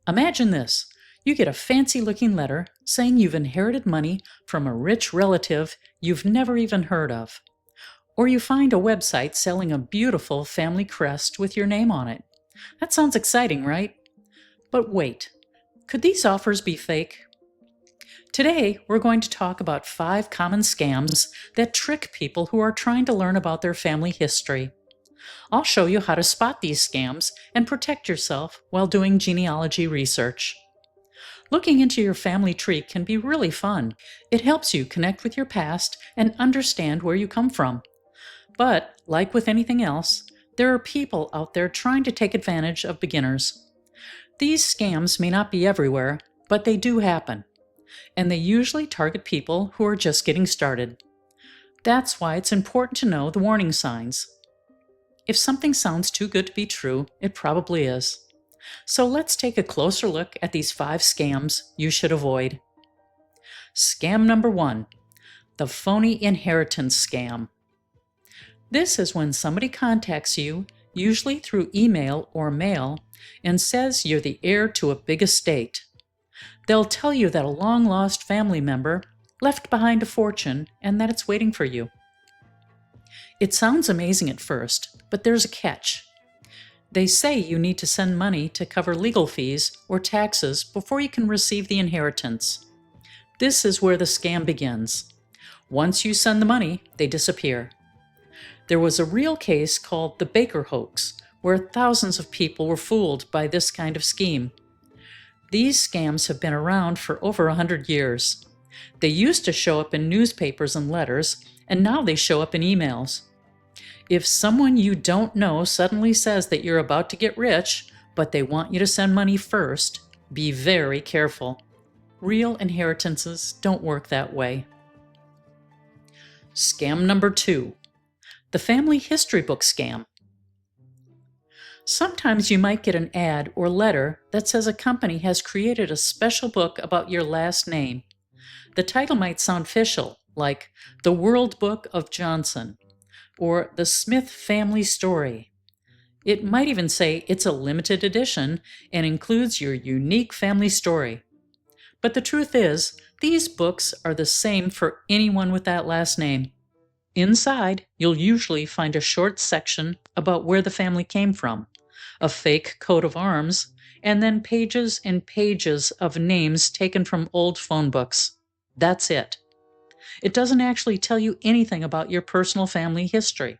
Imagine this. You get a fancy-looking letter saying you've inherited money from a rich relative you've never even heard of. Or you find a website selling a beautiful family crest with your name on it. That sounds exciting, right? But wait, could these offers be fake? Today, we're going to talk about 5 common scams that trick people who are trying to learn about their family history. I'll show you how to spot these scams and protect yourself while doing genealogy research. Looking into your family tree can be really fun. It helps you connect with your past and understand where you come from. But, like with anything else, there are people out there trying to take advantage of beginners. These scams may not be everywhere, but they do happen. And they usually target people who are just getting started. That's why it's important to know the warning signs. If something sounds too good to be true, it probably is. So let's take a closer look at these 5 scams you should avoid. Scam number 1, the phony inheritance scam. This is when somebody contacts you, usually through email or mail, and says you're the heir to a big estate. They'll tell you that a long-lost family member left behind a fortune and that it's waiting for you. It sounds amazing at first, but there's a catch. They say you need to send money to cover legal fees or taxes before you can receive the inheritance. This is where the scam begins. Once you send the money, they disappear. There was a real case called the Baker hoax, where thousands of people were fooled by this kind of scheme. These scams have been around for over 100 years. They used to show up in newspapers and letters, and now they show up in emails. If someone you don't know suddenly says that you're about to get rich, but they want you to send money first, be very careful. Real inheritances don't work that way. Scam number 2, the family history book scam. Sometimes you might get an ad or letter that says a company has created a special book about your last name. The title might sound official, like The World Book of Johnson, or The Smith Family Story. It might even say it's a limited edition and includes your unique family story. But the truth is, these books are the same for anyone with that last name. Inside, you'll usually find a short section about where the family came from, a fake coat of arms, and then pages and pages of names taken from old phone books. That's it. It doesn't actually tell you anything about your personal family history.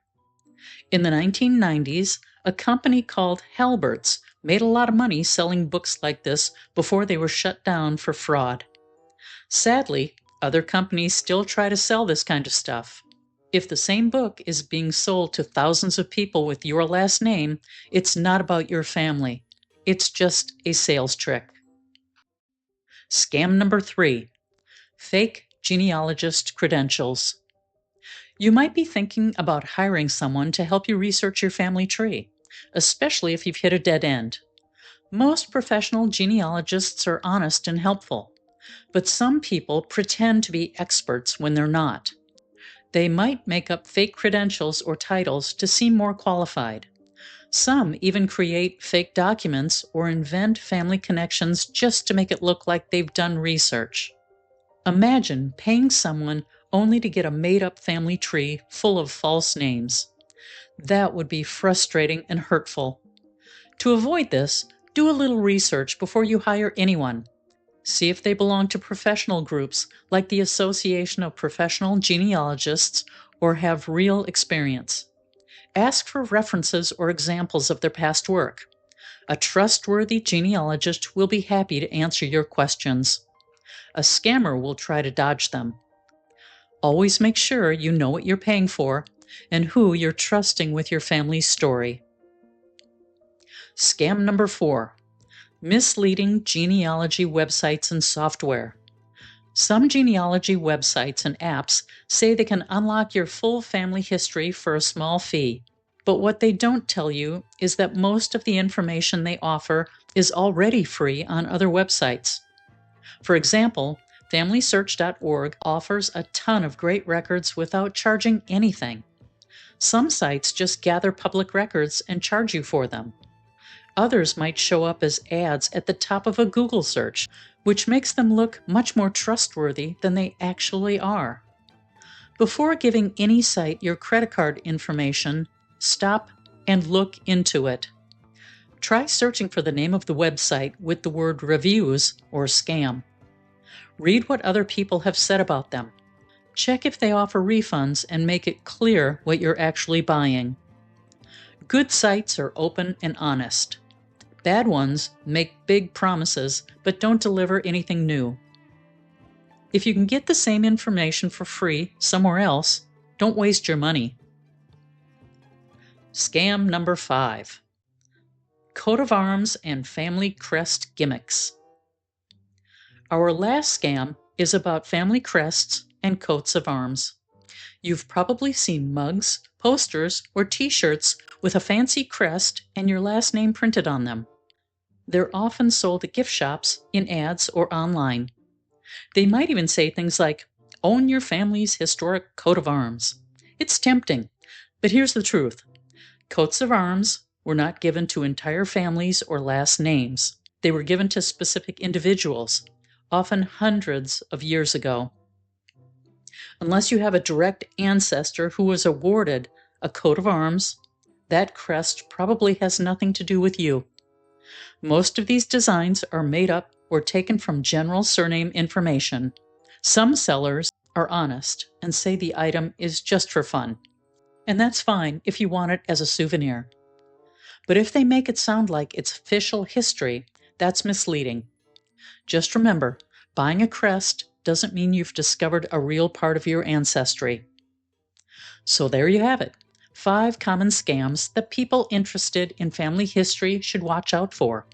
In the 1990s, a company called Halbert's made a lot of money selling books like this before they were shut down for fraud. Sadly, other companies still try to sell this kind of stuff. If the same book is being sold to thousands of people with your last name, it's not about your family. It's just a sales trick. Scam number 3, fake genealogist credentials. You might be thinking about hiring someone to help you research your family tree, especially if you've hit a dead end. Most professional genealogists are honest and helpful, but some people pretend to be experts when they're not. They might make up fake credentials or titles to seem more qualified. Some even create fake documents or invent family connections just to make it look like they've done research. Imagine paying someone only to get a made-up family tree full of false names. That would be frustrating and hurtful. To avoid this, do a little research before you hire anyone. See if they belong to professional groups like the Association of Professional Genealogists or have real experience. Ask for references or examples of their past work. A trustworthy genealogist will be happy to answer your questions. A scammer will try to dodge them. Always make sure you know what you're paying for and who you're trusting with your family's story. Scam number 4, misleading genealogy websites and software. Some genealogy websites and apps say they can unlock your full family history for a small fee, but what they don't tell you is that most of the information they offer is already free on other websites. For example, FamilySearch.org offers a ton of great records without charging anything. Some sites just gather public records and charge you for them. Others might show up as ads at the top of a Google search, which makes them look much more trustworthy than they actually are. Before giving any site your credit card information, stop and look into it. Try searching for the name of the website with the word reviews or scam. Read what other people have said about them. Check if they offer refunds and make it clear what you're actually buying. Good sites are open and honest. Bad ones make big promises but don't deliver anything new. If you can get the same information for free somewhere else, don't waste your money. Scam number 5. Coat of arms and family crest gimmicks. Our last scam is about family crests and coats of arms. You've probably seen mugs, posters, or t-shirts with a fancy crest and your last name printed on them. They're often sold at gift shops, in ads, or online. They might even say things like, "Own your family's historic coat of arms." It's tempting, but here's the truth. Coats of arms were not given to entire families or last names. They were given to specific individuals, often hundreds of years ago. Unless you have a direct ancestor who was awarded a coat of arms, that crest probably has nothing to do with you. Most of these designs are made up or taken from general surname information. Some sellers are honest and say the item is just for fun, and that's fine if you want it as a souvenir. But if they make it sound like it's official history, that's misleading. Just remember, buying a crest doesn't mean you've discovered a real part of your ancestry. So there you have it. 5 common scams that people interested in family history should watch out for.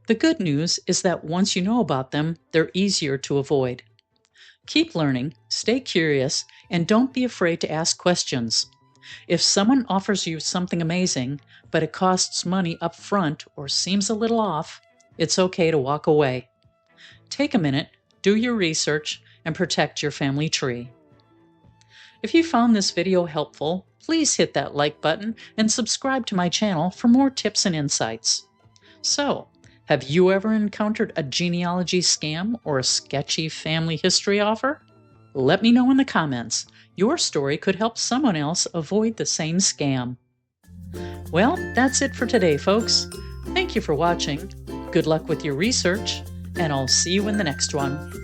The good news is that once you know about them, they're easier to avoid. Keep learning, stay curious, and don't be afraid to ask questions. If someone offers you something amazing, but it costs money up front or seems a little off, it's okay to walk away. Take a minute, do your research, and protect your family tree. If you found this video helpful, please hit that like button and subscribe to my channel for more tips and insights. So, have you ever encountered a genealogy scam or a sketchy family history offer? Let me know in the comments. Your story could help someone else avoid the same scam. Well, that's it for today, folks. Thank you for watching. Good luck with your research, and I'll see you in the next one.